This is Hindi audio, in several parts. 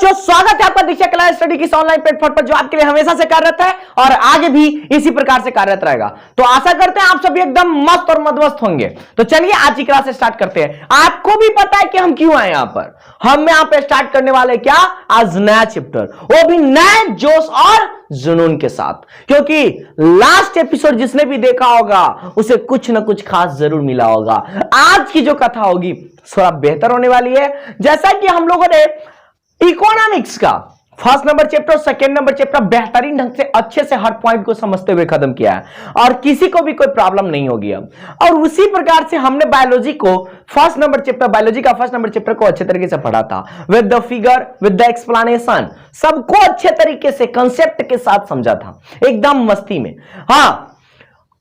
बच्चों, स्वागत है आपका दीक्षा क्लास स्टडी की ऑनलाइन प्लेटफॉर्म पर जो आपके लिए हमेशा से कार्यरत है और आगे भी इसी प्रकार से कार्यरत रहेगा। तो आशा करते हैं आप सभी एकदम मस्त और मदमस्त होंगे। तो चलिए आज की क्लास स्टार्ट करते हैं। आपको भी पता है कि हम क्यों आए यहां पर। हम यहां पे स्टार्ट करने वाले क्या, आज नया चैप्टर, वो भी नए जोश और जुनून के साथ, क्योंकि लास्ट एपिसोड जिसने भी देखा होगा उसे कुछ ना कुछ खास जरूर मिला होगा। आज की जो कथा होगी थोड़ा बेहतर होने वाली है। जैसा कि हम लोगों ने इकोनॉमिक्स का first number chapter, second number chapter बेहतरीन ढंग से अच्छे से हर पॉइंट को समझते हुए खत्म किया है और किसी को भी कोई प्रॉब्लम नहीं होगी अब। और उसी प्रकार से हमने बायोलॉजी को फर्स्ट नंबर चैप्टर, बायोलॉजी का फर्स्ट नंबर चैप्टर को अच्छे तरीके से पढ़ा था, with the figure, with the explanation, सबको अच्छे तरीके से कंसेप्ट के साथ समझा था, एकदम मस्ती में। हाँ,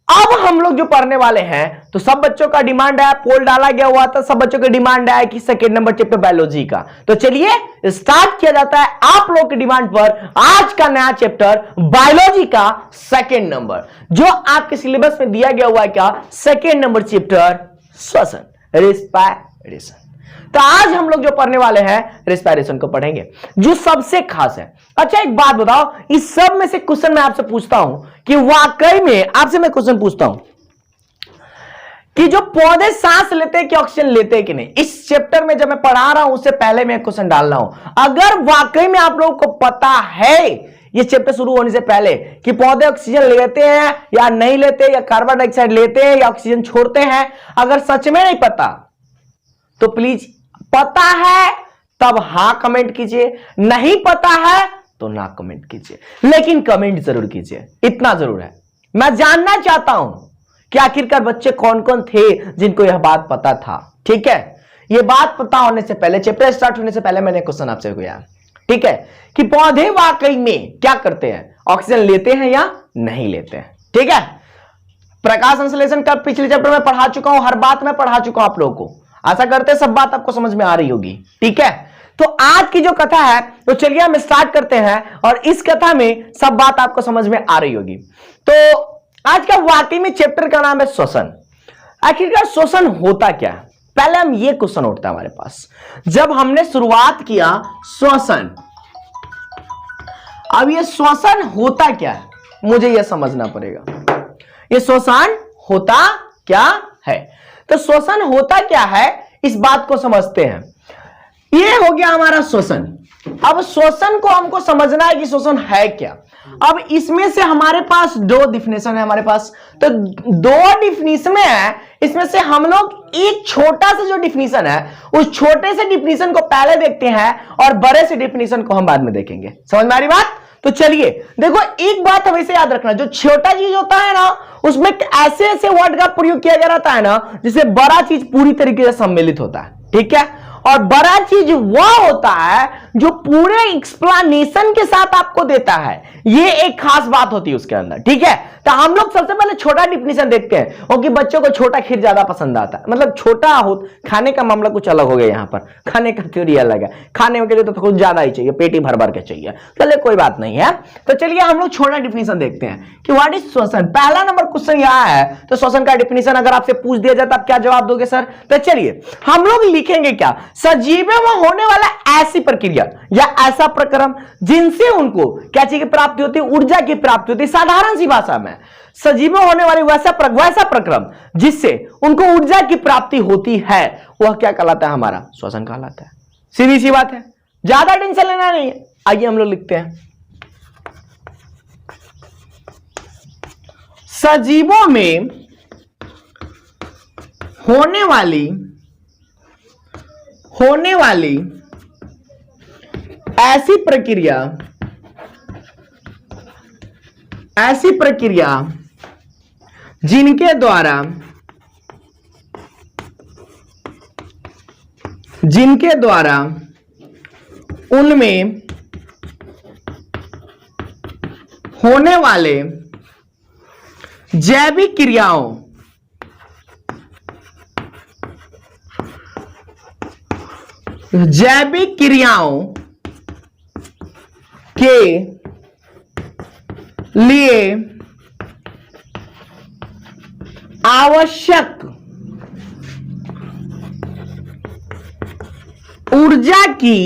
अब हम लोग जो पढ़ने वाले हैं तो सब बच्चों का डिमांड है, पोल डाला गया हुआ था, सब बच्चों का डिमांड है कि सेकेंड नंबर चैप्टर बायोलॉजी का। तो चलिए स्टार्ट किया जाता है आप लोग की डिमांड पर आज का नया चैप्टर बायोलॉजी का सेकेंड नंबर, जो आपके सिलेबस में दिया गया हुआ है क्या, सेकेंड नंबर चैप्टर श्वसन, रेस्पिरेशन। तो आज हम लोग जो पढ़ने वाले हैं रेस्पिरेशन को पढ़ेंगे, जो सबसे खास है। अच्छा एक बात बताओ, इस सब में से क्वेश्चन मैं आपसे पूछता हूं कि वाकई में आपसे मैं क्वेश्चन पूछता हूं कि जो पौधे सांस लेते हैं कि ऑक्सीजन लेते हैं कि नहीं, इस चैप्टर में जब मैं पढ़ा रहा हूं उससे पहले मैं क्वेश्चन डाल रहा हूं। अगर वाकई में आप लोगों को पता है ये चैप्टर शुरू होने से पहले कि पौधे ऑक्सीजन लेते हैं या नहीं लेते, या कार्बन डाइऑक्साइड लेते हैं या ऑक्सीजन छोड़ते हैं, अगर सच में नहीं पता तो प्लीज पता है तब हां कमेंट कीजिए, नहीं पता है तो ना कमेंट कीजिए, लेकिन कमेंट जरूर कीजिए, इतना जरूर है। मैं जानना चाहता हूं कि आखिरकार बच्चे कौन कौन थे जिनको यह बात पता था। ठीक है, यह बात पता होने से पहले, चैप्टर स्टार्ट होने से पहले मैंने क्वेश्चन आपसे किया, ठीक है, कि पौधे वाकई में क्या करते हैं, ऑक्सीजन लेते हैं या नहीं लेते हैं। ठीक है, प्रकाश संश्लेषण का पिछले चैप्टर में पढ़ा चुका हूं, हर बात में पढ़ा चुका हूं आप लोगों को। आशा करते हैं सब बात आपको समझ में आ रही होगी। ठीक है, तो आज की जो कथा है तो चलिए हम स्टार्ट करते हैं और इस कथा में सब बात आपको समझ में आ रही होगी। तो आज का वाकई में चैप्टर का नाम है श्वसन। आखिरकार श्वसन होता क्या है, पहले हम ये क्वेश्चन उठता है हमारे पास जब हमने शुरुआत किया श्वसन। अब ये श्वसन होता क्या है मुझे यह समझना पड़ेगा, ये श्वसन होता क्या है। तो श्वसन होता क्या है इस बात को समझते हैं। ये हो गया हमारा श्वसन। अब श्वसन को हमको समझना है कि श्वसन है क्या। अब इसमें से हमारे पास दो डिफिनेशन है हमारे पास, तो दो डिफिनेशन है, इसमें से हम लोग एक छोटा सा जो डिफिनेशन है उस छोटे से डिफिनेशन को पहले देखते हैं और बड़े से डिफिनेशन को हम बाद में देखेंगे। समझ में आ रही बात। तो चलिए देखो, एक बात हमेशा याद रखना, जो छोटा चीज होता है ना उसमें ऐसे ऐसे वर्ड का प्रयोग किया जा रहा है ना जिससे बड़ा चीज पूरी तरीके से सम्मिलित होता है। ठीक है, और बड़ा चीज वह होता है जो पूरे एक्सप्लेनेशन के साथ आपको देता है, ये एक खास बात होती है उसके अंदर। ठीक है, तो हम लोग सबसे पहले छोटा डिफिनेशन देखते हैं, क्योंकि बच्चों को छोटा खीर ज्यादा पसंद आता है। मतलब छोटा हो, खाने का मामला कुछ अलग हो गया, यहाँ पर खाने का थ्योरी अलग है, खाने के लिए तो कुछ ज्यादा ही चाहिए, पेट ही भर भर के चाहिए। चलिए कोई बात नहीं है, तो चलिए हम लोग छोटा डिफिनेशन देखते हैं कि व्हाट इज श्वसन। पहला नंबर क्वेश्चन यहाँ है, तो श्वसन का डिफिनेशन अगर आपसे पूछ दिया जाता आप क्या जवाब दोगे सर। तो चलिए हम लोग लिखेंगे क्या, सजीवों में होने वाला ऐसी प्रक्रिया या ऐसा प्रक्रम जिनसे उनको क्या चीज की प्राप्ति होती है, ऊर्जा की प्राप्ति होती है। साधारण सी भाषा में सजीवों होने वाली वैसा प्रक्रम जिससे उनको ऊर्जा की प्राप्ति होती है, वह क्या कहलाता है, हमारा श्वसन कहलाता है। सीधी सी बात है, ज्यादा टेंशन लेना नहीं है। आइए हम लोग लिखते हैं, सजीवों में होने वाली ऐसी प्रक्रिया जिनके द्वारा उनमें होने वाले जैविक क्रियाओं के लिए आवश्यक ऊर्जा की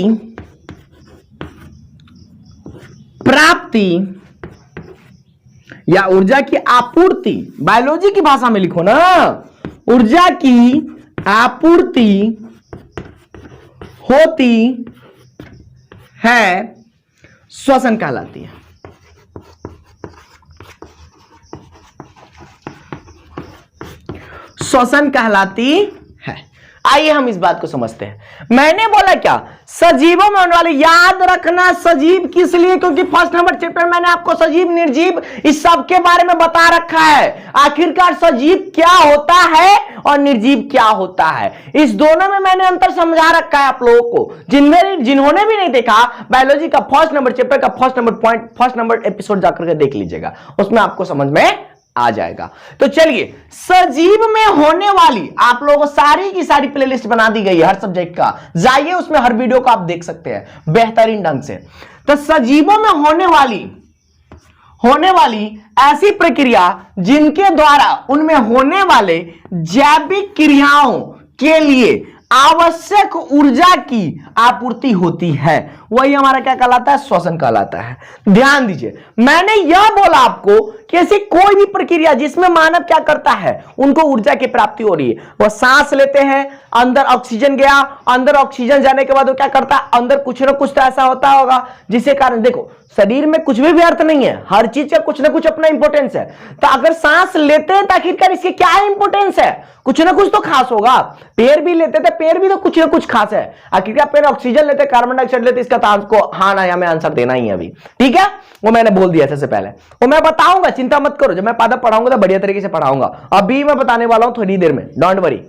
प्राप्ति या ऊर्जा की आपूर्ति, बायोलॉजी की भाषा में लिखो ना, ऊर्जा की आपूर्ति होती है, श्वसन कहलाती है। श्वसन कहलाती है। आइए हम इस बात को समझते हैं। मैंने बोला क्या, सजीवों में होने वाले, याद रखना सजीव किस लिए, क्योंकि फर्स्ट नंबर चैप्टर मैंने आपको सजीव निर्जीव इस सब के बारे में बता रखा है। आखिरकार सजीव क्या होता है और निर्जीव क्या होता है, इस दोनों में मैंने अंतर समझा रखा है आप लोगों को। जिन्होंने भी नहीं देखा बायोलॉजी का फर्स्ट नंबर चैप्टर का फर्स्ट नंबर एपिसोड जाकर के देख लीजिएगा, उसमें आपको समझ में आ जाएगा। तो चलिए, सजीव में होने वाली, आप लोगों को सारी की सारी प्लेलिस्ट बना दी गई है हर सब्जेक्ट का, जाइए उसमें हर वीडियो को आप देख सकते हैं बेहतरीन ढंग से। तो सजीवों में होने वाली ऐसी प्रक्रिया जिनके द्वारा उनमें होने वाले जैविक क्रियाओं के लिए आवश्यक ऊर्जा की आपूर्ति होती है, वही हमारा क्या कहलाता है, श्वसन कहलाता है। ध्यान दीजिए, मैंने यह बोला आपको कि ऐसी कोई भी प्रक्रिया जिसमें मानव क्या करता है, उनको ऊर्जा की प्राप्ति हो रही है। वह सांस लेते हैं, अंदर ऑक्सीजन गया, अंदर ऑक्सीजन जाने के बाद वो क्या करता है, अंदर कुछ ना कुछ तो ऐसा होता होगा जिसके कारण, देखो शरीर में कुछ भी व्यर्थ नहीं है, हर चीज का कुछ ना कुछ अपना इंपोर्टेंस है। तो अगर सांस लेते हैं तो आखिरकार इसके क्या इंपोर्टेंस है, कुछ ना कुछ तो खास होगा। पेड़ भी लेते थे, पेड़ भी तो कुछ ना कुछ खास है। आखिरकार पेड़ ऑक्सीजन लेते, कार्बन डाइऑक्साइड लेते, इसका तो आपको हाँ ना या मैं आंसर देना ही है अभी, ठीक है, वो मैंने बोल दिया सबसे पहले, वो मैं बताऊंगा, चिंता मत करो, जब मैं पादप पढ़ाऊंगा तो बढ़िया तरीके से पढ़ाऊंगा। अभी मैं बताने वाला हूं थोड़ी देर में, डोंट वरी।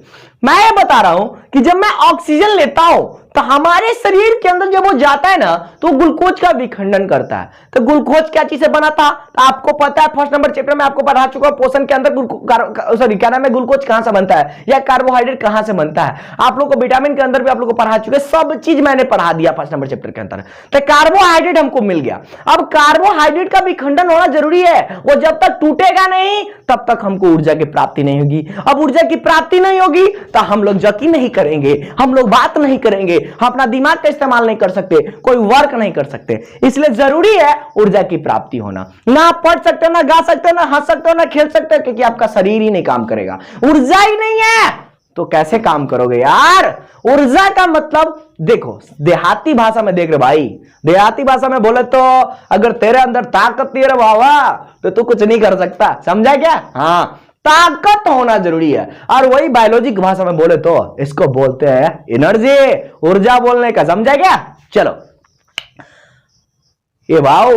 मैं ये बता रहा हूं कि जब मैं ऑक्सीजन लेता हूं तो हमारे शरीर के अंदर जब वो जाता है ना, तो ग्लूकोज का विखंडन करता है। तो ग्लूकोज क्या चीज से बना था, तो आपको पता है, फर्स्ट नंबर चैप्टर में आपको पढ़ा चुका हूं, पोषण के अंदर क्या नाम है, ग्लूकोज कहां से बनता है या कार्बोहाइड्रेट कहां से बनता है। आप लोग को विटामिन के अंदर भी आप लोग को पढ़ा चुके, सब चीज मैंने पढ़ा दिया फर्स्ट नंबर चैप्टर के अंदर। तो कार्बोहाइड्रेट हमको मिल गया। अब कार्बोहाइड्रेट का विखंडन होना जरूरी है, वो जब तक टूटेगा नहीं तब तक हमको ऊर्जा की प्राप्ति नहीं होगी। अब ऊर्जा की प्राप्ति नहीं होगी तो हम लोग यकीन नहीं करेंगे, हम लोग बात नहीं करेंगे, हम अपना दिमाग का इस्तेमाल नहीं कर सकते, कोई वर्क नहीं कर सकते। इसलिए जरूरी है ऊर्जा की प्राप्ति होना। ना पढ़ सकते हो, ना गा सकते हो, ना हंस सकते हो, ना खेल सकते हो, क्योंकि आपका शरीर ही नहीं काम करेगा, ऊर्जा ही नहीं है तो कैसे काम करोगे यार। ऊर्जा का मतलब देखो, देहाती भाषा में देख रहे भाई, देहाती भाषा में बोले तो अगर तेरे अंदर ताकत नहीं रहे बाबा तो तू कुछ नहीं कर सकता, समझा क्या। हाँ, ताकत होना जरूरी है। और वही बायोलॉजिक भाषा में बोले तो इसको बोलते हैं एनर्जी, ऊर्जा बोलने का, समझा क्या। चलो ये भाव,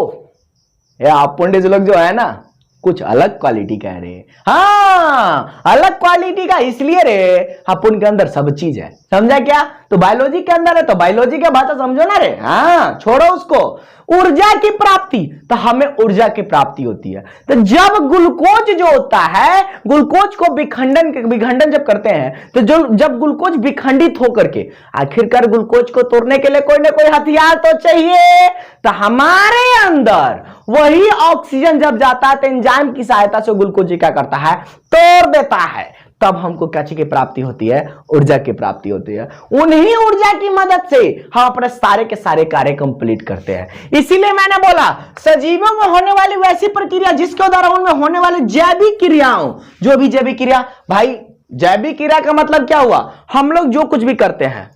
ये आप पंडित लोग जो है ना कुछ अलग क्वालिटी कह रहे हैं। हाँ, अलग क्वालिटी का इसलिए रे, अपन के अंदर सब चीज है, समझा क्या। तो बायोलॉजी के अंदर है तो बायोलॉजी की भाषा समझो ना रे। हाँ, छोड़ो उसको। ऊर्जा की प्राप्ति, तो हमें ऊर्जा की प्राप्ति होती है तो जब ग्लूकोज जो होता है, ग्लूकोज को विखंडन जब करते हैं, तो जब ग्लूकोज विखंडित होकर के, आखिरकार ग्लूकोज को तोड़ने के लिए कोई ना कोई हथियार तो चाहिए, तो हमारे अंदर वही ऑक्सीजन जब जाता है तो एंजाइम की सहायता से ग्लूकोज क्या करता है, तोड़ देता है। तब हमको क्या चीज की प्राप्ति होती है, ऊर्जा की प्राप्ति होती है। उन्हीं ऊर्जा की मदद से हम अपने सारे के सारे कार्य कंप्लीट करते हैं। इसीलिए मैंने बोला सजीवों में होने वाली वैसी प्रक्रिया जिसके द्वारा उनमें होने वाले जैविक क्रियाओं, जो भी जैविक क्रिया, भाई जैविक क्रिया का मतलब क्या हुआ, हम लोग जो कुछ भी करते हैं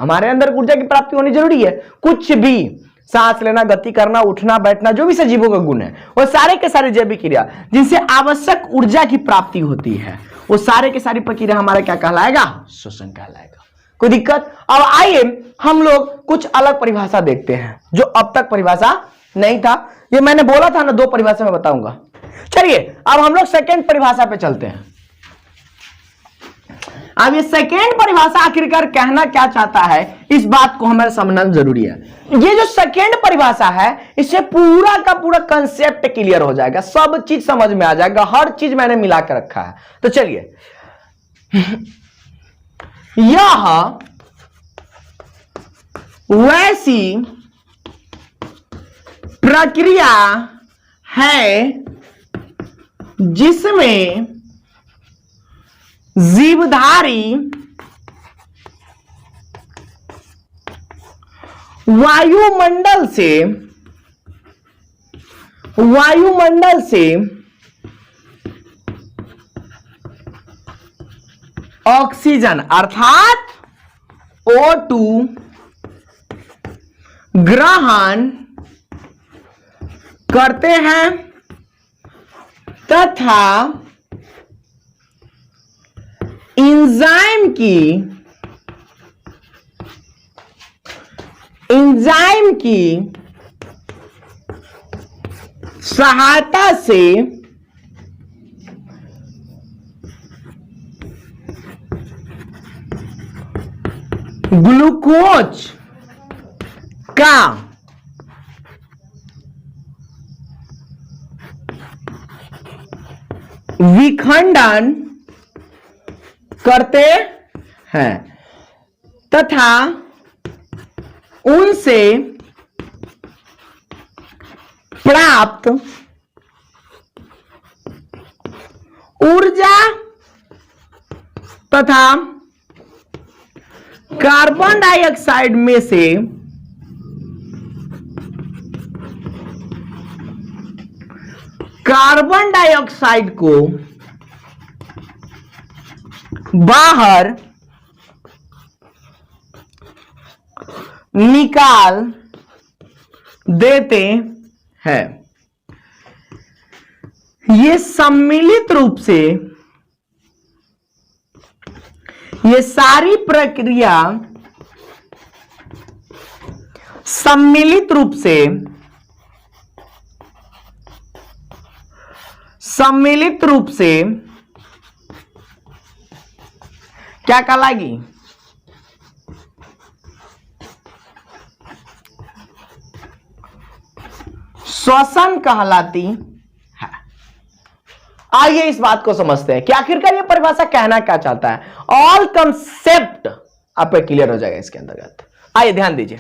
हमारे अंदर ऊर्जा की प्राप्ति होनी जरूरी है। कुछ भी, सांस लेना, गति करना, उठना बैठना, जो भी सजीवों का गुण है, वो सारे के सारे जैविक क्रिया जिनसे आवश्यक ऊर्जा की प्राप्ति होती है, वो सारे के सारी प्रक्रिया हमारा क्या कहलाएगा, श्वसन कहलाएगा। कोई दिक्कत। अब आइए हम लोग कुछ अलग परिभाषा देखते हैं जो अब तक परिभाषा नहीं था। ये मैंने बोला था ना, 2 परिभाषा मैं बताऊंगा। चलिए अब हम लोग सेकेंड परिभाषा पे चलते हैं। अब ये सेकेंड परिभाषा आखिरकार कहना क्या चाहता है, इस बात को हमें समझना जरूरी है। ये जो सेकेंड परिभाषा है, इससे पूरा का पूरा कंसेप्ट क्लियर हो जाएगा, सब चीज समझ में आ जाएगा, हर चीज मैंने मिला कर रखा है। तो चलिए, यह वैसी प्रक्रिया है जिसमें जीवधारी वायुमंडल से वायुमंडल से ऑक्सीजन अर्थात O2 ग्रहण करते हैं तथा एंजाइम की सहायता से ग्लूकोज का विखंडन करते हैं तथा उनसे प्राप्त ऊर्जा तथा कार्बन डाइऑक्साइड में से कार्बन डाइऑक्साइड को बाहर निकाल देते हैं। ये सम्मिलित रूप से ये सारी प्रक्रिया सम्मिलित रूप से क्या कहलाएगी? श्वसन कहलाती है। आइए इस बात को समझते हैं कि आखिरकार ये परिभाषा कहना क्या चाहता है। ऑल कंसेप्ट आप पे क्लियर हो जाएगा इसके अंतर्गत। आइए ध्यान दीजिए,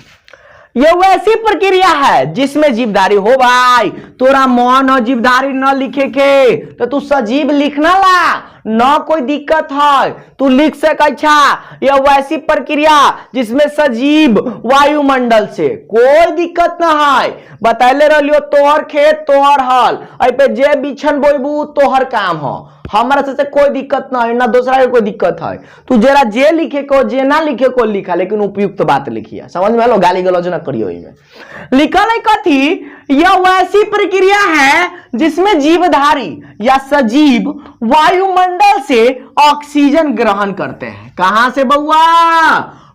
ये वैसी प्रक्रिया है जिसमें जीवधारी हो। भाई तोरा मन हो जीवधारी न लिखे के तो तू सजीव लिखना ला, न कोई दिक्कत है, तू लिख सके। यह वैसी प्रक्रिया जिसमें सजीव वायुमंडल से कोई दिक्कत ना है। बतैले रहियो तोहर खेत तोहर हल, ऐ पे जे बिछन बोइबू तोहर काम हो, हमारा से कोई दिक्कत ना है, ना दूसरा के कोई दिक्कत है। तू जरा जे लिखे को जे ना लिखे को लिखा, लेकिन उपयुक्त बात लिखिया। समझ में लो, गाली गलौज ना करियो। इनमें लिखल है कथी, यह वैसी प्रक्रिया है जिसमें जीवधारी या सजीव वायुमंडल से ऑक्सीजन ग्रहण करते हैं। कहां से बउआ?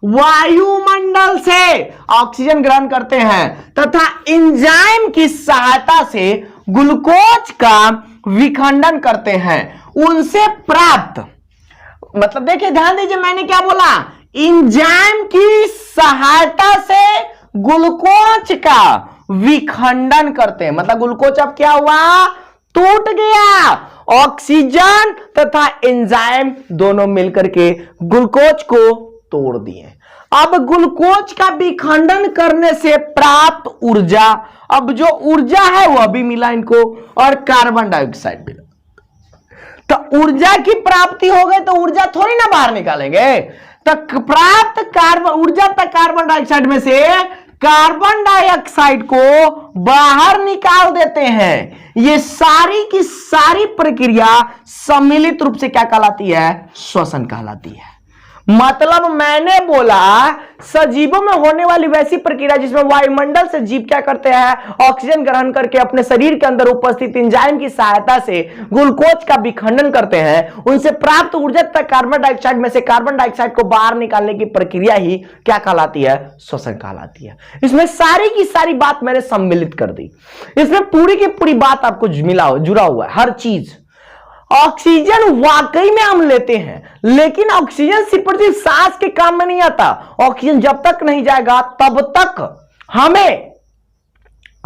वायुमंडल से ऑक्सीजन ग्रहण करते हैं तथा एंजाइम की सहायता से ग्लूकोज का विखंडन करते हैं। उनसे प्राप्त, मतलब देखिए ध्यान दीजिए मैंने क्या बोला, एंजाइम की सहायता से ग्लूकोज का विखंडन करते हैं। मतलब ग्लूकोज अब क्या हुआ? टूट गया। ऑक्सीजन तथा एंजाइम दोनों मिलकर के ग्लूकोज को तोड़ दिए। अब ग्लूकोज का विखंडन करने से प्राप्त ऊर्जा, अब जो ऊर्जा है वह भी मिला इनको और कार्बन डाइऑक्साइड मिला। तो ऊर्जा की प्राप्ति हो गई तो ऊर्जा थोड़ी ना बाहर निकालेंगे। तो प्राप्त कार्बन ऊर्जा तक कार्बन डाइऑक्साइड में से कार्बन डाइऑक्साइड को बाहर निकाल देते हैं। ये सारी की सारी प्रक्रिया सम्मिलित रूप से क्या कहलाती है? श्वसन कहलाती है। मतलब मैंने बोला सजीवों में होने वाली वैसी प्रक्रिया जिसमें वायुमंडल से जीव क्या करते हैं? ऑक्सीजन ग्रहण करके अपने शरीर के अंदर उपस्थित एंजाइम की सहायता से ग्लूकोज का विखंडन करते हैं। उनसे प्राप्त ऊर्जा तक कार्बन डाइऑक्साइड में से कार्बन डाइऑक्साइड को बाहर निकालने की प्रक्रिया ही क्या कहलाती है? श्वसन कहलाती है। इसमें सारी की सारी बात मैंने सम्मिलित कर दी। इसमें पूरी की पूरी बात आपको जुड़ा हुआ है, हर चीज। ऑक्सीजन वाकई में हम लेते हैं, लेकिन ऑक्सीजन सिर्फ और सिर्फ सांस के काम में नहीं आता। ऑक्सीजन जब तक नहीं जाएगा तब तक हमें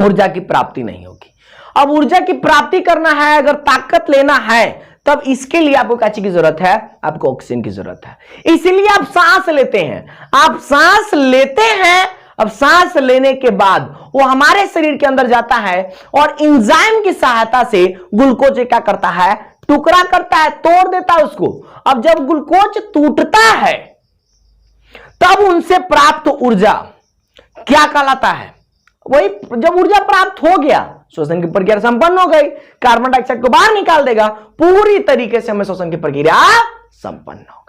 ऊर्जा की प्राप्ति नहीं होगी। अब ऊर्जा की प्राप्ति करना है, अगर ताकत लेना है, तब इसके लिए आपको क्या चीज की जरूरत है? आपको ऑक्सीजन की जरूरत है। इसलिए आप सांस लेते हैं। आप सांस लेते हैं, अब सांस लेने के बाद वो हमारे शरीर के अंदर जाता है और एंजाइम की सहायता से ग्लूकोज क्या करता है? टुकड़ा करता है, तोड़ देता है उसको। अब जब ग्लूकोज टूटता है तब उनसे प्राप्त ऊर्जा क्या कहलाता है? वही जब ऊर्जा प्राप्त हो गया, श्वसन की प्रक्रिया संपन्न हो गई, कार्बन डाइऑक्साइड को बाहर निकाल देगा, पूरी तरीके से हमें श्वसन की प्रक्रिया संपन्न हो गई।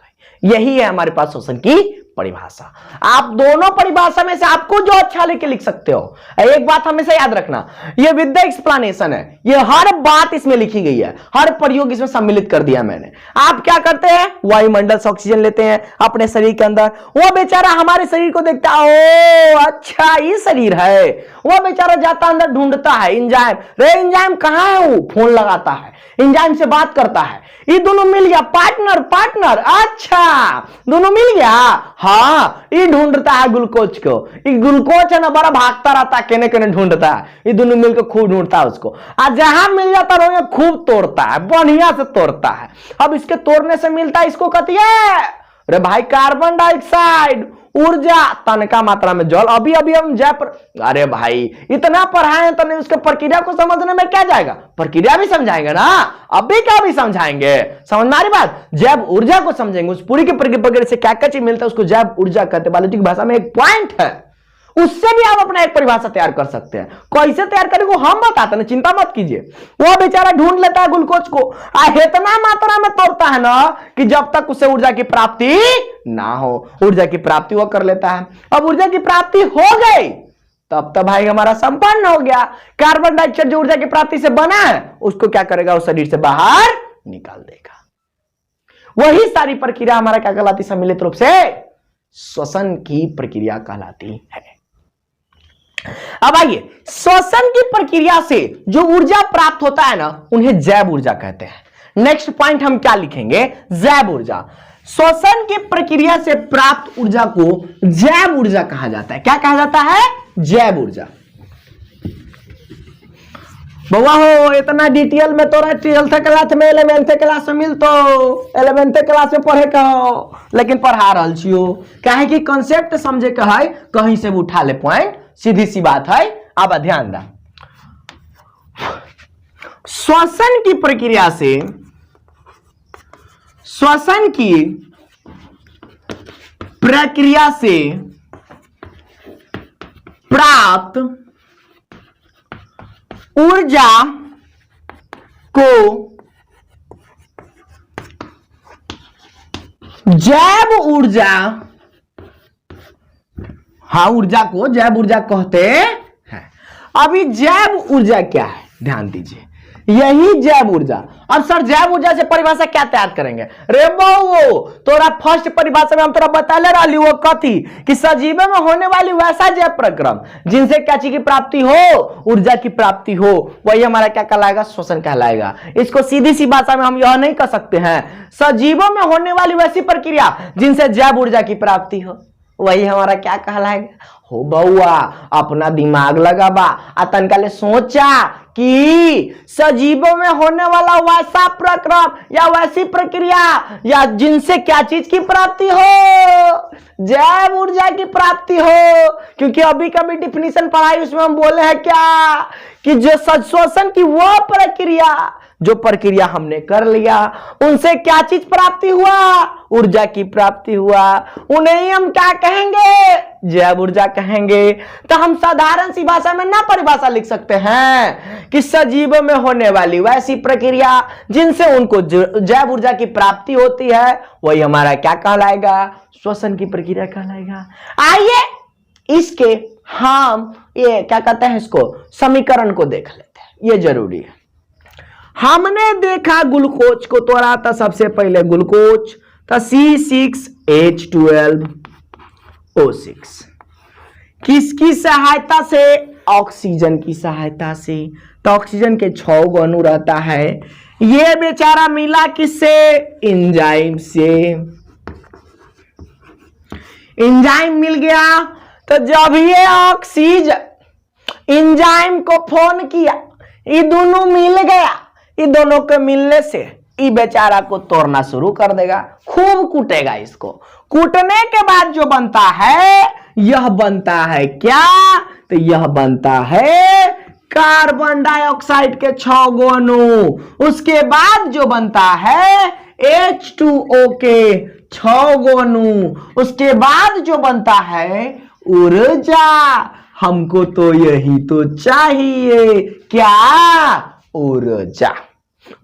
यही है हमारे पास श्वसन की परिभाषा। आप दोनों परिभाषा में से आपको जो अच्छा लेके लिख सकते हो। एक बात हमेशा याद रखना, ये विद द एक्सप्लेनेशन है, ये हर बात इसमें लिखी गई है, हर प्रयोग इसमें सम्मिलित कर दिया मैंने। आप क्या करते हैं, वायुमंडल से ऑक्सीजन लेते हैं अपने शरीर के अंदर, वो बेचारा हमारे शरीर को देखता है, ओ अच्छा ये शरीर है, वो बेचारा जाता अंदर ढूंढता है एंजाइम, रे एंजाइम कहां है, वो फोन लगाता है, एंजाइम से बात करता है, ये दोनों मिल गया, पार्टनर पार्टनर, अच्छा दोनों मिल गया, हाँ ये ढूंढता है ग्लूकोज को, ये ग्लूकोज है ना बड़ा भागता रहता है, केने केने ढूंढता है, ये दोनों मिलकर खूब ढूंढता है उसको, और जहां मिल जाता है खूब तोड़ता है, बढ़िया से तोड़ता है। अब इसके तोड़ने से मिलता है, इसको कहती है अरे भाई कार्बन डाइऑक्साइड, ऊर्जा, तनका मात्रा में जल। अभी अभी हम अरे भाई इतना पढ़ाए तो नहीं, उसके प्रक्रिया को समझने में क्या जाएगा, प्रक्रिया भी समझाएंगे ना, अभी क्या भी समझाएंगे, समझ में आ रही बात। जैव ऊर्जा को समझेंगे, उस पूरी की प्रक्रिया से क्या क्या चीज मिलता है उसको जैव ऊर्जा कहते हैं। बायोलॉजी की भाषा में एक पॉइंट है, उससे भी आप अपना एक परिभाषा तैयार कर सकते हैं। कैसे तैयार करेंगे हम बताते हैं, चिंता मत कीजिए। वो बेचारा ढूंढ लेता है ग्लूकोज को, इतना मात्रा में तोड़ता है ना कि जब तक उसे ऊर्जा की प्राप्ति ना हो, ऊर्जा की प्राप्ति वो कर लेता है। अब ऊर्जा की प्राप्ति हो गई तब तो भाई हमारा संपन्न हो गया। कार्बन डाइऑक्साइड जो ऊर्जा की प्राप्ति से बना है उसको क्या करेगा, उस शरीर से बाहर निकाल देगा। वही सारी प्रक्रिया हमारा क्या कहलाती, सम्मिलित रूप से श्वसन की प्रक्रिया कहलाती है। अब आइए, श्वसन की प्रक्रिया से जो ऊर्जा प्राप्त होता है ना उन्हें जैव ऊर्जा कहते हैं। नेक्स्ट पॉइंट हम क्या लिखेंगे, जैव ऊर्जा। श्वसन की प्रक्रिया से प्राप्त ऊर्जा को जैव ऊर्जा कहा जाता है। क्या कहा जाता है, जैव ऊर्जा। बउआ हो इतना डिटेल में तोरा 12th क्लास में 11th क्लास में मिल तो 11th क्लास में पढ़े कहो, लेकिन पढ़ा रहल छियो काहे कि कंसेप्ट समझे का है, कहीं से भी उठा ले पॉइंट, सीधी सी बात है। अब ध्यान दा, श्वसन की प्रक्रिया से, श्वसन की प्रक्रिया से प्राप्त ऊर्जा को जैव ऊर्जा, हाँ ऊर्जा को जैव ऊर्जा कहते हैं। अभी जैव ऊर्जा क्या है, ध्यान दीजिए, यही जैव ऊर्जा। अब सर जैव ऊर्जा से परिभाषा क्या तैयार करेंगे, रे बो तोरा फर्स्ट परिभाषा में हम तोरा बताले रही वो कथी कि सजीव में होने वाली वैसा जैव प्रक्रम जिनसे क्या चीज की प्राप्ति हो, ऊर्जा की प्राप्ति हो, वही हमारा क्या कहलाएगा, श्वसन कहलाएगा। इसको सीधी सी भाषा में हम यह नहीं कह सकते हैं, सजीवों में होने वाली वैसी प्रक्रिया जिनसे जैव ऊर्जा की प्राप्ति हो, वही हमारा क्या कहलाएगा। हो बउआ अपना दिमाग लगाबा, तनकाले सोचा कि सजीवों में होने वाला वैसा प्रक्रम या वैसी प्रक्रिया या जिनसे क्या चीज की प्राप्ति हो, जैव ऊर्जा की प्राप्ति हो। क्योंकि अभी कभी डिफिनीशन पढ़ाई उसमें हम बोले हैं क्या कि जो श्वसन की वो प्रक्रिया, जो प्रक्रिया हमने कर लिया उनसे क्या चीज प्राप्ति हुआ, ऊर्जा की प्राप्ति हुआ, उन्हें ही हम क्या कहेंगे, जैव ऊर्जा कहेंगे। तो हम साधारण सी भाषा में ना परिभाषा लिख सकते हैं कि सजीवों में होने वाली वैसी प्रक्रिया जिनसे उनको जैव ऊर्जा की प्राप्ति होती है, वही हमारा क्या कहलाएगा, श्वसन की प्रक्रिया कहलाएगा। आइए इसके हम ये क्या कहते हैं, इसको समीकरण को देख लेते हैं, ये जरूरी है। हमने देखा ग्लूकोज को, तो रहा था सबसे पहले ग्लूकोज था C6H12O6, किसकी सहायता से, ऑक्सीजन की सहायता से। तो ऑक्सीजन के 6 गो अणु रहता है, ये बेचारा मिला किससे, एंजाइम से। एंजाइम मिल गया, तो जब ये ऑक्सीजन एंजाइम को फोन किया, ये दोनों मिल गया, ये दोनों के मिलने से ये बेचारा को तोड़ना शुरू कर देगा, खूब कूटेगा इसको। कूटने के बाद जो बनता है, यह बनता है क्या, तो यह बनता है कार्बन डाइऑक्साइड के 6 गो अणु। उसके बाद जो बनता है H2O के 6 गो अणु। उसके बाद जो बनता है ऊर्जा, हमको तो यही तो चाहिए, क्या? ऊर्जा।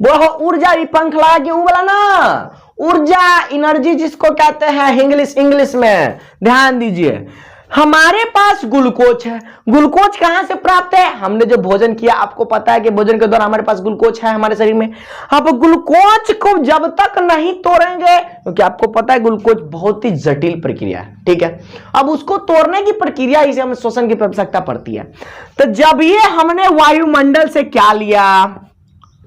वो ऊर्जा भी पंख लगा के बोला ना, ऊर्जा एनर्जी जिसको कहते हैं इंग्लिश में। ध्यान दीजिए, हमारे पास ग्लूकोज है। ग्लूकोज कहां से प्राप्त है? हमने जो भोजन किया, आपको पता है कि भोजन के दौरान हमारे पास ग्लूकोज है हमारे शरीर में। अब ग्लूकोज को जब तक नहीं तोड़ेंगे, क्योंकि आपको पता है ग्लूकोज बहुत ही जटिल प्रक्रिया है, ठीक है। अब उसको तोड़ने की प्रक्रिया, इसे हमें श्वसन की आवश्यकता पड़ती है। तो जब ये हमने वायुमंडल से क्या लिया,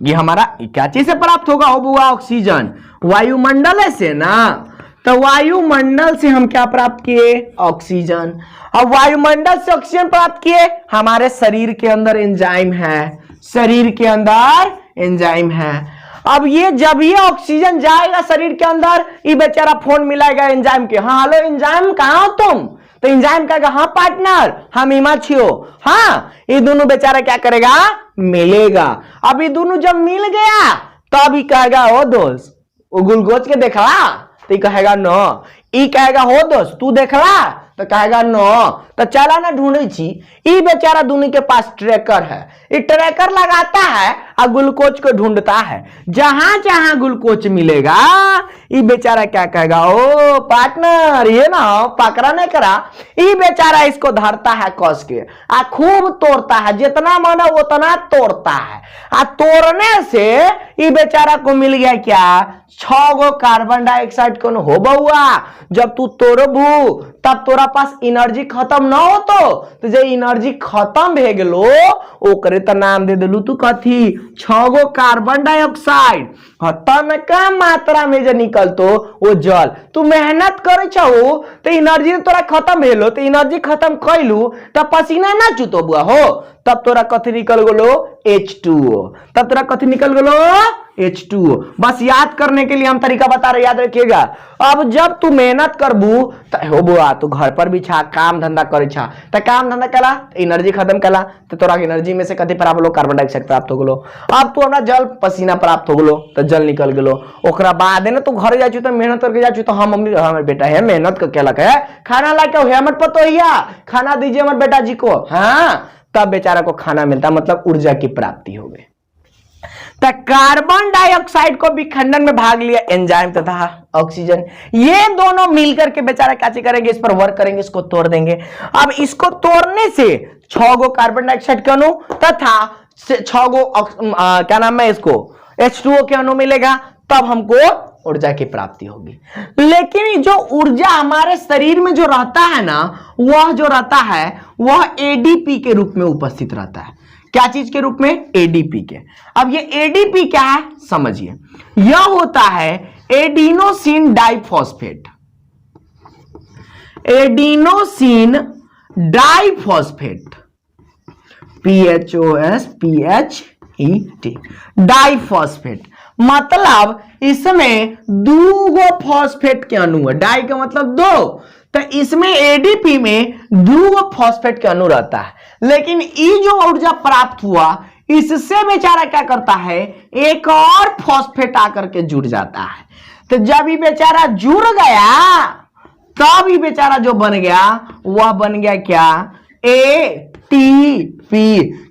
ये हमारा क्या चीज से प्राप्त होगा? हो बुआ, ऑक्सीजन। वायुमंडल से ना, तो वायुमंडल से हम क्या प्राप्त किए? ऑक्सीजन। अब वायुमंडल से ऑक्सीजन प्राप्त किए, हमारे शरीर के अंदर एंजाइम है, शरीर के अंदर एंजाइम है। अब ये जब ये ऑक्सीजन जाएगा शरीर के अंदर, ये बेचारा फोन मिलाएगा एंजाइम के, हाँ हेलो एंजाइम कहां हो तुम? तो एंजाइम कहेगा हाँ पार्टनर हम इमाची हो, हाँ। ये दोनों बेचारा क्या करेगा? मिलेगा। अब ये दोनों जब मिल गया तब ही कहेगा ओ दोस्त वो ग्लूकोज के देखला, तो कहेगा नो। ई कहेगा हो दोस्त तू देखला, तो कहेगा नो। तो चला ना ढूंढे छी। ई बेचारा दोनों के पास ट्रैकर है, ये ट्रैकर लगाता है और ग्लूकोज को ढूंढता है। जहां जहां ग्लूकोज मिलेगा, ये बेचारा क्या कहेगा? ओ पार्टनर ये ना पकड़ा नहीं करा। ये बेचारा इसको धरता है कस के, आ खूब तोड़ता है, जितना माना उतना तोड़ता है। आ तोड़ने से ये बेचारा को मिल गया क्या? 6 गो कार्बन डाइऑक्साइड कौन हो बउआ। जब तू तोड़बू तब तोरा पास एनर्जी खत्म ना हो, तो जे एनर्जी खत्म भे गेलो ओकरे तो नाम दे देलू तू कथी? 6 गो कार्बन डाइऑक्साइड। तनका मात्रा में जो निकलतो वो जल। तू मेहनत करे छो तो एनर्जी तोरा खत्म भेलो, तो एनर्जी खत्म कैलू तब पसीना ना चुतो बुआ हो, तब तोरा कथी निकल गेलो? H2O। तब तोरा कथी निकल गेलो? H2O। बस याद करने के लिए हम तरीका बता रहे, याद रखिएगा। अब जब तू मेहनत करबू हो बुआ, तू घर पर भी छा काम धंधा करे छा, तो काम धंधा कला एनर्जी खत्म कला, तो तोरा एनर्जी में से कथी प्राप्त होलो? कार्बन डाइऑक्साइड प्राप्त हो गेलो। अब तू अपना जल पसीना प्राप्त हो गेलो, तो जल निकल गेलो। ओकरा बाद है ना तू घर जाचू तो मेहनत करके जाचू, तो हम मम्मी हमारे बेटा है मेहनत करके केलक है, खाना ला के हेमट पतो हिया खाना दीजिए हमारे बेटा जी को, हाँ। तब बेचारा को खाना मिलता, मतलब ऊर्जा की प्राप्ति हो गई। तो कार्बन डाइऑक्साइड को विखंडन में भाग लिया एंजाइम तथा ऑक्सीजन, ये दोनों मिलकर के बेचारा क्या करेंगे? इस पर वर्क करेंगे, इसको तोड़ देंगे। अब इसको तोड़ने से 6 गो कार्बन डाइऑक्साइड के अणु तथा 6 गो क्या नाम है इसको? H2O के अणु मिलेगा, तब हमको ऊर्जा की प्राप्ति होगी। लेकिन जो ऊर्जा हमारे शरीर में जो रहता है ना, वह जो रहता है वह एडीपी के रूप में उपस्थित रहता है। क्या चीज के रूप में? एडीपी के। अब ये एडीपी क्या है समझिए, यह होता है adenosine diphosphate. Adenosine diphosphate, PHOS PHET, diphosphate. मतलब इसमें 2 गो फॉस्फेट के अणु है। डाई का मतलब 2, तो इसमें एडीपी में 2 गो फॉस्फेट के अणु रहता है। लेकिन ये जो ऊर्जा प्राप्त हुआ, इससे बेचारा क्या करता है? एक और फॉस्फेट आकर के जुड़ जाता है। तो जब ये बेचारा जुड़ गया, तब ये बेचारा जो बन गया वह बन गया क्या? एटीपी।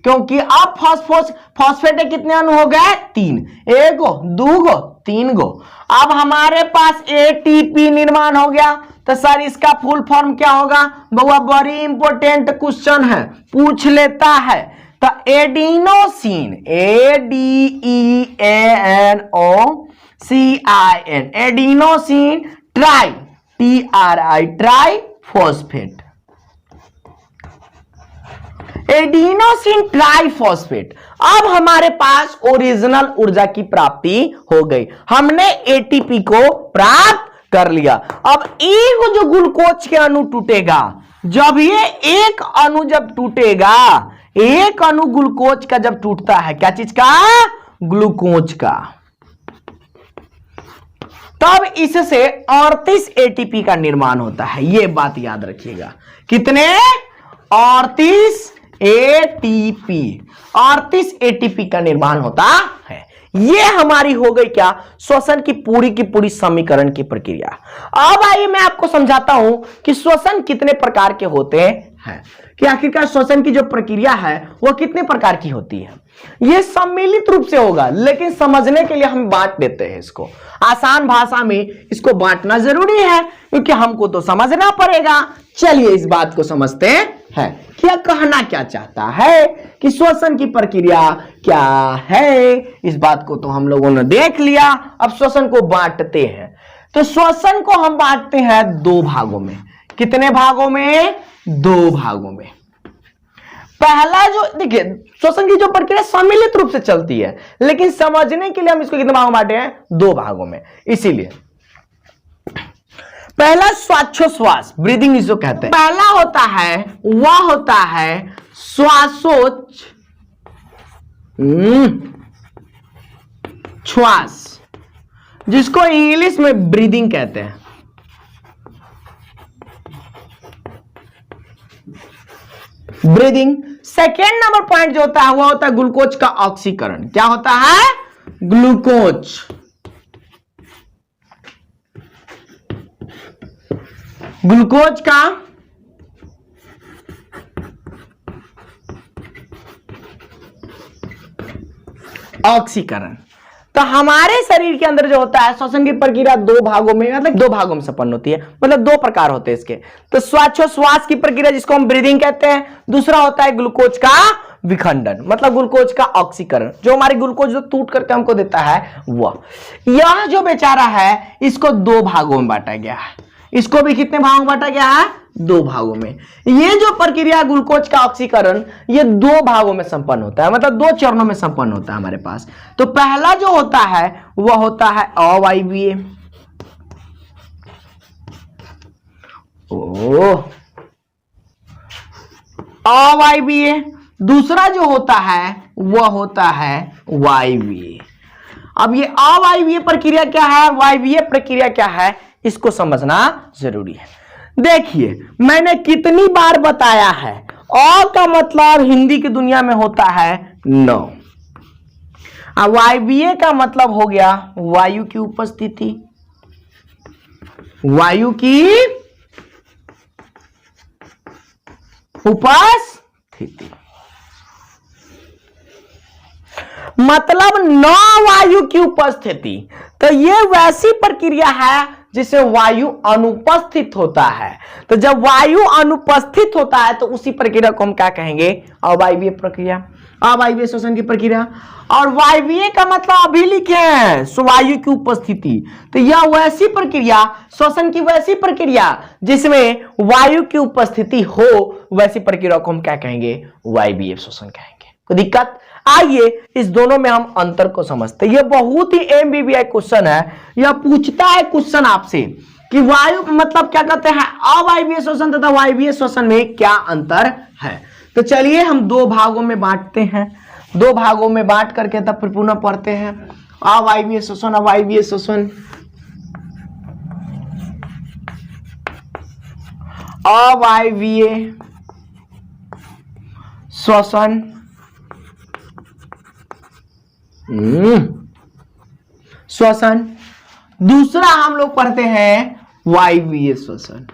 क्योंकि अब फॉस्फेट कितने अणु हो गए? 3। 1 गो 2 गो 3 गो। अब हमारे पास एटीपी निर्माण हो गया। तो सर इसका फुल फॉर्म क्या होगा? बउआ बड़ी इंपॉर्टेंट क्वेश्चन है, पूछ लेता है। तो adenosine, ADENOCIN, adenosine try, TRI, triphosphate. Adenosine triphosphate. अब हमारे पास ओरिजिनल ऊर्जा की प्राप्ति हो गई, हमने एटीपी को प्राप्त कर लिया। अब एक जो ग्लूकोज के अणु टूटेगा, जब ये एक अणु जब टूटेगा, एक अणु ग्लूकोज का जब टूटता है, क्या चीज का? ग्लूकोज का, तब इससे 38 एटीपी का निर्माण होता है। ये बात याद रखिएगा। कितने? 38 एटीपी, 38 एटीपी का निर्माण होता है। ये हमारी हो गई क्या? श्वसन की पूरी समीकरण की प्रक्रिया। अब आइए मैं आपको समझाता हूं कि श्वसन कितने प्रकार के होते हैं। कि आखिरकार श्वसन की जो प्रक्रिया है वो कितने प्रकार की होती है। ये सम्मिलित रूप से होगा, लेकिन समझने के लिए हम बांट देते हैं इसको। आसान भाषा में इसको बांटना जरूरी है क्योंकि हमको तो समझना पड़ेगा। चलिए इस बात को समझते हैं, क्या कहना क्या चाहता है कि श्वसन की प्रक्रिया क्या है। इस बात को तो हम लोगों ने देख लिया। अब श्वसन को बांटते हैं, तो श्वसन को हम बांटते हैं दो भागों में। कितने भागों में? दो भागों में। पहला जो देखिए, श्वसन की जो प्रक्रिया सम्मिलित रूप से चलती है, लेकिन समझने के लिए हम इसको कितने भागों में बांटे हैं? दो भागों में। इसीलिए पहला श्वासोच्छ्वास, ब्रीदिंग इसको कहते हैं। पहला होता है वह होता है श्वास, जिसको इंग्लिश में ब्रीदिंग कहते हैं। ब्रीदिंग। सेकेंड नंबर पॉइंट जो होता है वो होता है ग्लूकोज का ऑक्सीकरण। क्या होता है? ग्लूकोज। ग्लूकोज का ऑक्सीकरण। तो हमारे शरीर के अंदर जो होता है श्वसन की प्रक्रिया दो भागों में, मतलब दो भागों में संपन्न होती है, मतलब दो प्रकार होते हैं इसके। तो श्वासोच्छ्वास की प्रक्रिया जिसको हम ब्रीदिंग कहते हैं, दूसरा होता है ग्लूकोज का विखंडन, मतलब ग्लूकोज का ऑक्सीकरण, जो हमारी ग्लूकोज जो टूट करके हमको देता है वह। यह जो बेचारा है इसको दो भागों में बांटा गया है। इसको भी कितने भागों में बांटा गया है? दो भागों में। ये जो प्रक्रिया ग्लूकोज का ऑक्सीकरण ये दो भागों में संपन्न होता है, मतलब दो चरणों में संपन्न होता है हमारे पास। तो पहला जो होता है वह होता है अवायवीय। अवायवीय। दूसरा जो होता है वह होता है वायवीय। अब ये अवायवीय प्रक्रिया क्या है, वायवीय प्रक्रिया क्या है, इसको समझना जरूरी है। देखिए मैंने कितनी बार बताया है, अ का मतलब हिंदी की दुनिया में होता है नौ। वायवीय का मतलब हो गया वायु की उपस्थिति। वायु की उपस्थिति मतलब नौ वायु की उपस्थिति। तो ये वैसी प्रक्रिया है जिसे वायु अनुपस्थित होता है। तो जब वायु अनुपस्थित होता है तो उसी प्रक्रिया को हम क्या कहेंगे? अवायवीय प्रक्रिया, अवायवीय श्वसन की प्रक्रिया। और वायवीय का मतलब अभी लिखे हैं वायु की उपस्थिति। तो यह वैसी प्रक्रिया, श्वसन की वैसी प्रक्रिया जिसमें वायु की उपस्थिति हो, वैसी प्रक्रिया को हम क्या कहेंगे? वायवीय श्वसन कहेंगे। कोई दिक्कत? आइए इस दोनों में हम अंतर को समझते हैं। यह बहुत ही एमबीबीआई क्वेश्चन है। यह पूछता है क्वेश्चन आपसे कि वायु मतलब क्या कहते हैं अवायवीय श्वसन तथा वायवीय श्वसन में क्या अंतर है। तो चलिए हम दो भागों में बांटते हैं। दो भागों में बांट करके तब फिर पुनः पढ़ते हैं। अवायवीय श्वसन, अवायवीय श्वसन। अवायवीय श्वसन, श्वसन। दूसरा हम लोग पढ़ते हैं वायवीय श्वसन।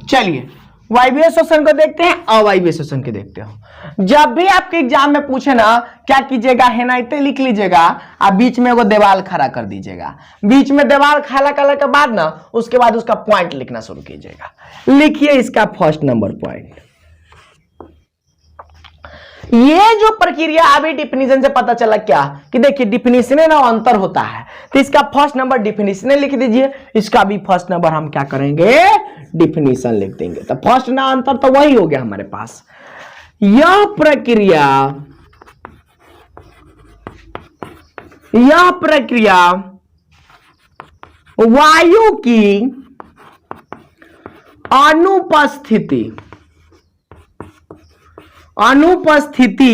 चलिए वायवीय श्वसन को देखते हैं, अवायवीय श्वसन के देखते हो। जब भी आपके एग्जाम में पूछे ना, क्या कीजिएगा? हेनाइते लिख लीजिएगा, आप बीच में वो देवाल खड़ा कर दीजिएगा। बीच में देवाल खड़ा करने के बाद ना उसके बाद उसका पॉइंट लिखना शुरू कीजिएगा। लिखिए इसका फर्स्ट नंबर पॉइंट। ये जो प्रक्रिया अभी डिफिनीशन से पता चला क्या कि देखिए डिफिनीशन ना अंतर होता है। तो इसका फर्स्ट नंबर डिफिनीशन लिख दीजिए। इसका भी फर्स्ट नंबर हम क्या करेंगे? डिफिनीशन लिख देंगे। तो फर्स्ट ना अंतर तो वही हो गया हमारे पास। यह प्रक्रिया वायु की अनुपस्थिति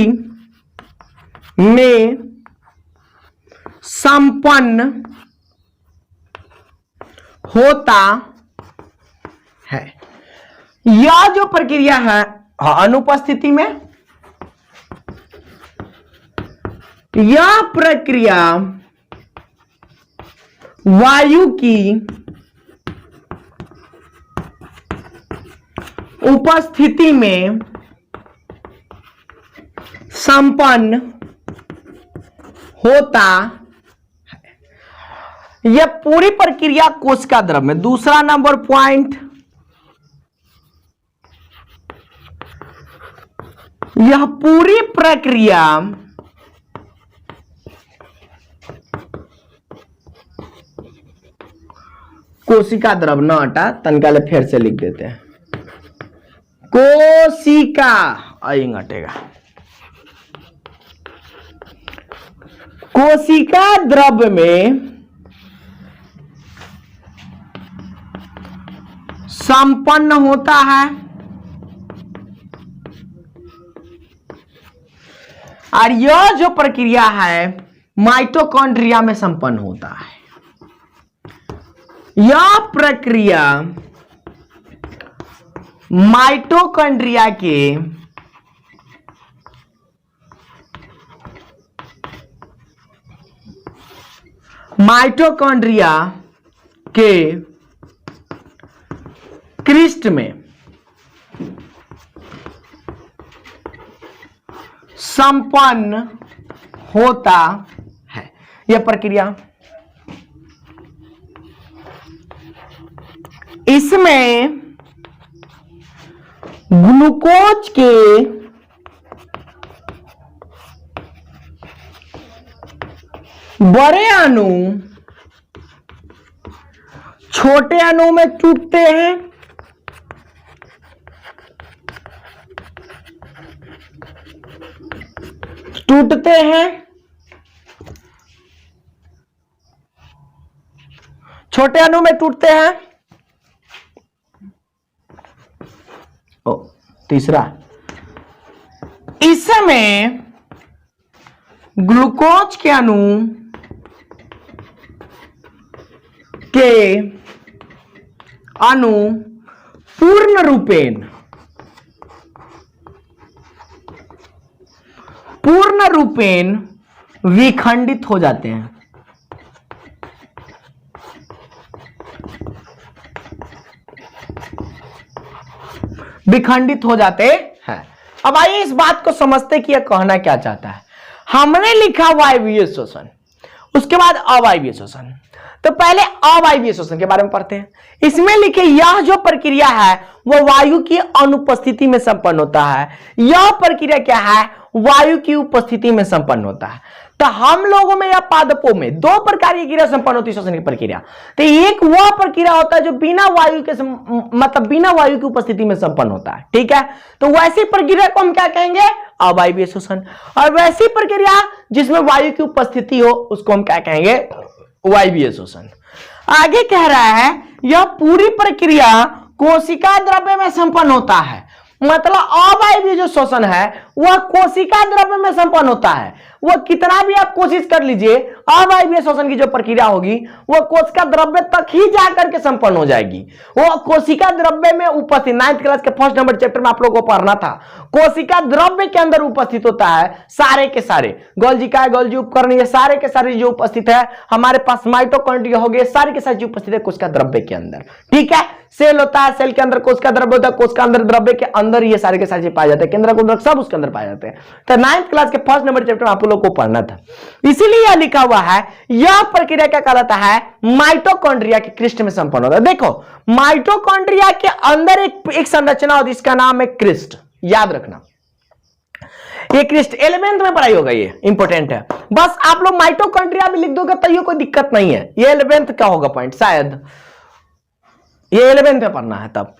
में संपन्न होता है। यह जो प्रक्रिया है अनुपस्थिति में, यह प्रक्रिया वायु की उपस्थिति में संपन्न होता है। यह पूरी प्रक्रिया कोशिका द्रव में, दूसरा नंबर पॉइंट, यह पूरी प्रक्रिया कोशिका द्रव न हटा, तनकाले फिर से लिख देते हैं, कोशिका आएंगे हटेगा, कोशिका द्रव में संपन्न होता है और यह जो प्रक्रिया है माइटोकॉन्ड्रिया में संपन्न होता है। यह प्रक्रिया माइटोकॉन्ड्रिया के क्रिस्ट में संपन्न होता है। यह प्रक्रिया, इसमें ग्लूकोज के बड़े अणु छोटे अणु में टूटते हैं, छोटे अणु में टूटते हैं। तीसरा, इसमें ग्लूकोज के अणु पूर्ण रूपेण विखंडित हो जाते हैं। विखंडित हो जाते हैं। अब आइए इस बात को समझते कि यह कहना क्या चाहता है। हमने लिखा वायवीय शोषण, उसके बाद अवायवीय शोषण। तो पहले अवायवीय शोषण के बारे में पढ़ते हैं। इसमें लिखे यह जो प्रक्रिया है वह वायु की अनुपस्थिति में संपन्न होता है। यह प्रक्रिया क्या है? वायु की उपस्थिति में संपन्न होता है। तो हम लोगों में या पादपों में दो प्रकार की क्रिया संपन्न होती है श्वसन की प्रक्रिया। तो एक वह प्रक्रिया होता है जो बिना वायु के मतलब बिना वायु की उपस्थिति में संपन्न होता है, ठीक है। तो वैसी प्रक्रिया को हम क्या कहेंगे? अवायवीय शोषण। और वैसी प्रक्रिया जिसमें वायु की उपस्थिति हो उसको हम क्या कहेंगे? वायवीय शोषण। आगे कह रहा है यह पूरी प्रक्रिया कोशिका द्रव्य में संपन्न होता है। मतलब अवायवीय जो शोषण है वह कोशिका द्रव्य में संपन्न होता है। वह कितना भी आप कोशिश कर लीजिए, अवायवीय शोषण की जो प्रक्रिया होगी वह कोशिका द्रव्य तक ही जाकर के संपन्न हो जाएगी। वह कोशिका द्रव्य में उपस्थित, 9th क्लास के फर्स्ट नंबर चैप्टर में आप लोगों को पढ़ना था। कोशिका द्रव्य के अंदर उपस्थित होता है सारे के सारे गोल्जिका, गोल्जी उपकरण, ये सारे के सारे जो उपस्थित है हमारे पास माइटोकॉन्ड्रिया हो गए, सारे के सारे जो उपस्थित है कोशिका द्रव्य के अंदर, ठीक है। सेल होता है, सेल के अंदर कोशिका द्रव्य होता है, कोशिका अंदर द्रव्य के अंदर ये सारे के सारे पाए जाते हैं, केंद्र को सब उसके अंदर पाए जाते हैं। तो 9th क्लास के फर्स्ट नंबर चैप्टर में आप लोगों को पढ़ना था, इसीलिए यह लिखा हुआ है। यह प्रक्रिया क्या कहलाता है? माइटोकॉन्ड्रिया के क्रिस्ट में संपन्न होता है। देखो माइटोकॉन्ड्रिया के अंदर एक संरचना होती है, इसका नाम है क्रिस्ट। याद रखना ये क्रिस्ट 11th में पढ़ाई होगा, ये इंपॉर्टेंट है। बस आप लोग माइटोकॉन्ड्रिया भी लिख दोगे तो ये कोई दिक्कत नहीं है। ये 11th का होगा पॉइंट, शायद ये 11th में पढ़ना है, तब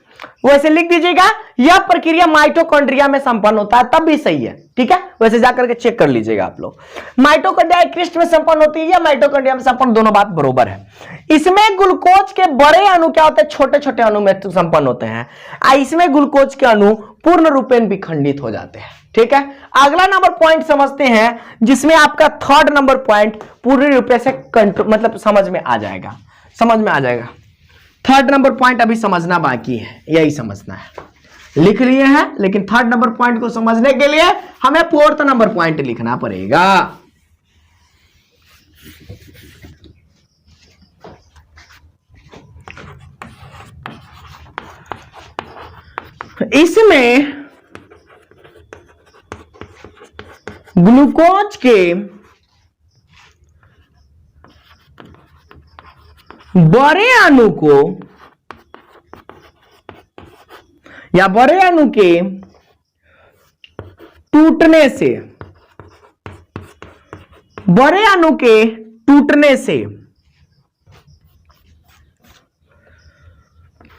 वैसे लिख दीजिएगा। यह प्रक्रिया माइटोकॉन्ड्रिया में संपन्न होता है, तब भी सही है, ठीक है। वैसे जाकर के चेक कर लीजिएगा आप लोग। माइटोकॉन्ड्रिया क्रिस्ट में संपन्न होती है या माइटोकॉन्ड्रिया में संपन्न, दोनों बात बरोबर है। इसमें ग्लूकोज के बड़े अणु क्या होते हैं? छोटे छोटे अणु में संपन्न होते हैं। इसमें ग्लूकोज के अणु पूर्ण रूपेण विखंडित हो जाते हैं, ठीक है। अगला नंबर पॉइंट समझते हैं, जिसमें आपका 3rd नंबर पॉइंट पूर्ण रूप से मतलब समझ में आ जाएगा, समझ में आ जाएगा। 3rd नंबर पॉइंट अभी समझना बाकी है, यही समझना है। लिख लिए हैं, लेकिन 3rd नंबर पॉइंट को समझने के लिए हमें 4th नंबर पॉइंट लिखना पड़ेगा। इसमें ग्लूकोज के बड़े अणु को या बड़े अणु के टूटने से, बड़े अणु के टूटने से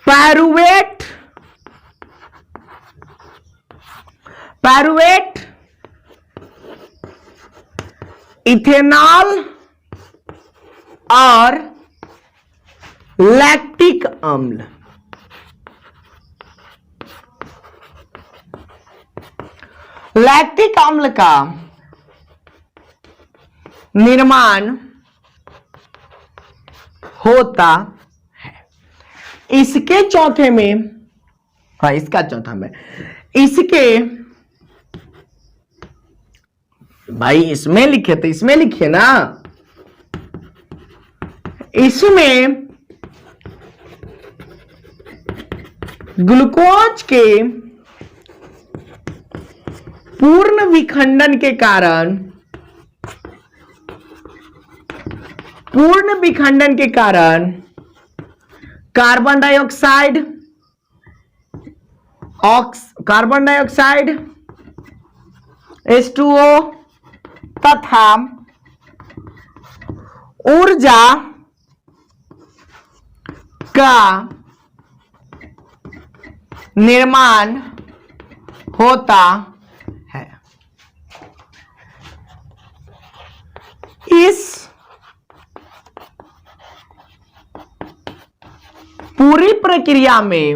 पायरुवेट इथेनॉल और लैक्टिक अम्ल, लैक्टिक अम्ल का निर्माण होता है। इसके चौथे में, हाँ इसका चौथा में, इसके भाई इसमें लिखे तो इसमें लिखिए ना, इसमें ग्लूकोज के पूर्ण विखंडन के कारण, कार्बन डाइऑक्साइड H2O तथा ऊर्जा का निर्माण होता है। इस पूरी प्रक्रिया में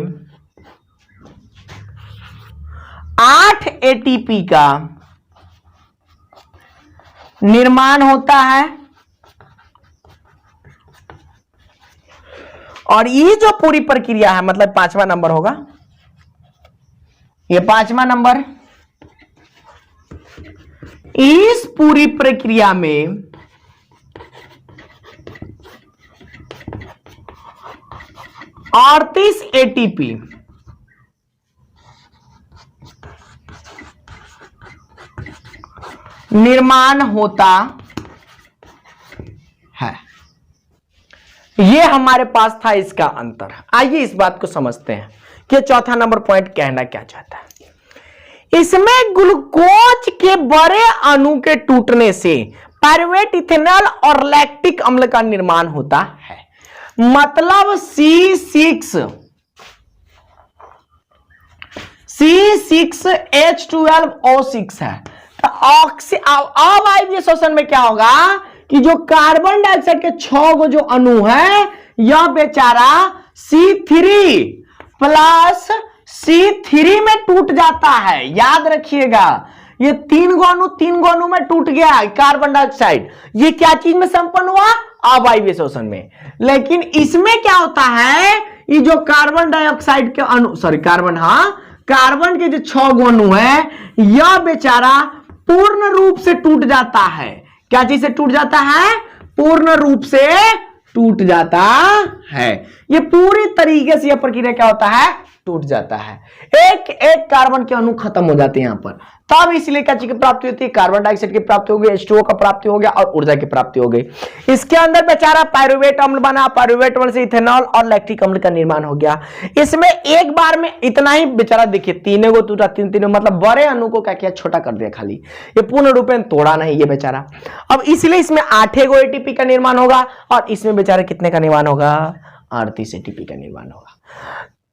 8 ATP का निर्माण होता है और ये जो पूरी प्रक्रिया है, मतलब 5वां नंबर होगा, ये 5वां नंबर, इस पूरी प्रक्रिया में 38 ATP निर्माण होता है। यह हमारे पास था इसका अंतर। आइए इस बात को समझते हैं कि चौथा नंबर पॉइंट कहना क्या चाहता है। इसमें ग्लूकोज के बड़े अणु के टूटने से पायरुवेट, इथेनॉल और लैक्टिक अम्ल का निर्माण होता है। मतलब C6H12O6 है। अब आइए शोषण में क्या होगा कि जो कार्बन डाइऑक्साइड के 6 गो जो अणु है, यह बेचारा C3 प्लस C3 में टूट जाता है। याद रखिएगा, ये 3 गो अणु में टूट गया कार्बन डाइऑक्साइड। ये क्या चीज में संपन्न हुआ? अवायवीय शोषण में। लेकिन इसमें क्या होता है, ये जो कार्बन डाइऑक्साइड के अणु, कार्बन के जो 6 गो अणु है, यह बेचारा पूर्ण रूप से टूट जाता है। क्या चीज से टूट जाता है? पूर्ण रूप से टूट जाता है। ये पूरी तरीके से यह प्रक्रिया क्या होता है? टूट जाता है। एक एक कार्बन के अणु खत्म हो जाते हैं यहां पर। तब इसलिए क्या चीज की प्राप्ति होती है? कार्बन डाइऑक्साइड की प्राप्ति हो गई, H2O का प्राप्ति हो गया और ऊर्जा की प्राप्ति हो गई। इसके अंदर बेचारा पायरुवेट अम्ल बना, पायरुवेट अम्ल से इथेनॉल और लैक्टिक अम्ल का निर्माण हो गया। इसमें एक बार में इतना ही बेचारा, देखिए 3 गो टूटा, 3 मतलब बड़े अणु को क्या किया? छोटा कर दिया खाली। ये पूर्ण रूप में तोड़ा नहीं ये बेचारा। अब इसलिए इसमें 8 गो ATP का निर्माण होगा और इसमें बेचारा कितने का निर्माण होगा? 38 ATP का निर्माण होगा।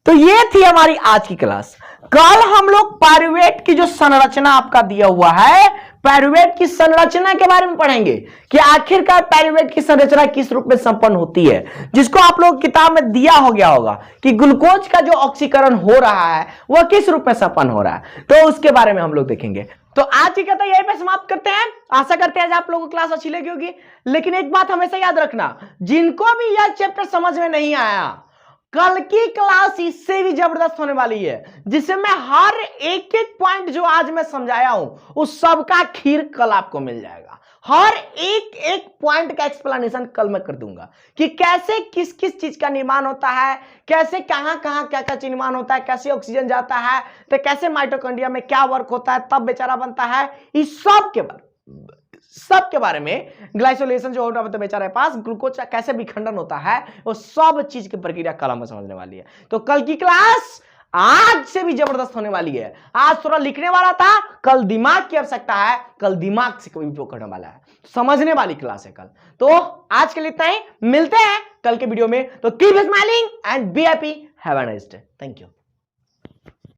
तो ये थी हमारी आज की क्लास। कल हम लोग पायरुवेट की जो संरचना आपका दिया हुआ है, पायरुवेट की संरचना के बारे में पढ़ेंगे कि आखिरकार पायरुवेट की संरचना किस रूप में संपन्न होती है, जिसको आप लोग किताब में दिया हो गया होगा कि ग्लूकोज का जो ऑक्सीकरण हो रहा है वह किस रूप में संपन्न हो रहा है। तो उसके बारे में हम लोग देखेंगे। तो आज की कथा यहीं पे समाप्त करते हैं। आशा करते हैं आज आप लोगों को क्लास अच्छी लगी होगी। लेकिन एक बात हमेशा याद रखना, जिनको भी यह चैप्टर समझ में नहीं आया, कल की क्लास इससे भी जबरदस्त होने वाली है, जिसमें हर एक एक पॉइंट जो आज मैं समझाया हूं उस सबका खीर कल आपको मिल जाएगा। हर एक एक पॉइंट का एक्सप्लेनेशन कल मैं कर दूंगा कि कैसे किस किस चीज का निर्माण होता है, कैसे कहां कहां क्या क्या चीज निर्माण होता है, कैसे ऑक्सीजन जाता है, तो कैसे माइटोकॉन्ड्रिया में क्या वर्क होता है, तब बेचारा बनता है। इस सब के बारे में ग्लाइसोलेशन जो होता है बेचारे पास, ग्लूकोज का कैसे विखंडन होता है, वो सब चीज की प्रक्रिया कल हमें समझने वाली है। तो कल की क्लास आज से भी जबरदस्त होने वाली है। आज थोड़ा लिखने वाला था, कल दिमाग की आवश्यकता है, कल दिमाग से कोई उपयोग करने वाला है, समझने वाली क्लास है कल। तो आज के लिए इतना ही, मिलते हैं कल के वीडियो में। तो keep smiling and be happy, have a nice day, thank you.